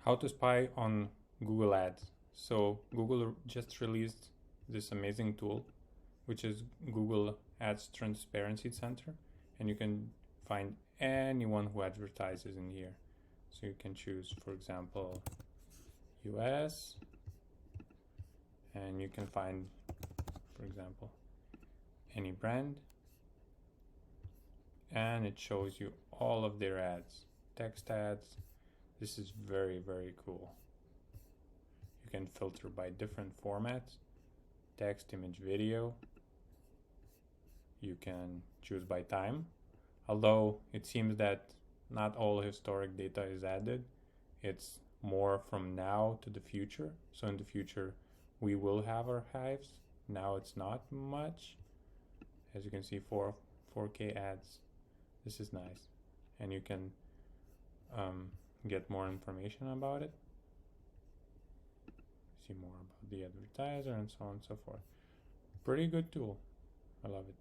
How to spy on Google Ads. So Google just released this amazing tool, which is Google Ads Transparency Center, and you can find anyone who advertises in here. So you can choose, for example, US, and you can find, for example, any brand, and it shows you all of their ads, text ads. This is very, very cool. You can filter by different formats, text, image, video. You can choose by time, although it seems that not all historic data is added. It's more from now to the future. So in the future, we will have archives. Now it's not much. As you can see, 4K ads. This is nice. And you can get more information about it. See more about the advertiser and so on and so forth. Pretty good tool. I love it.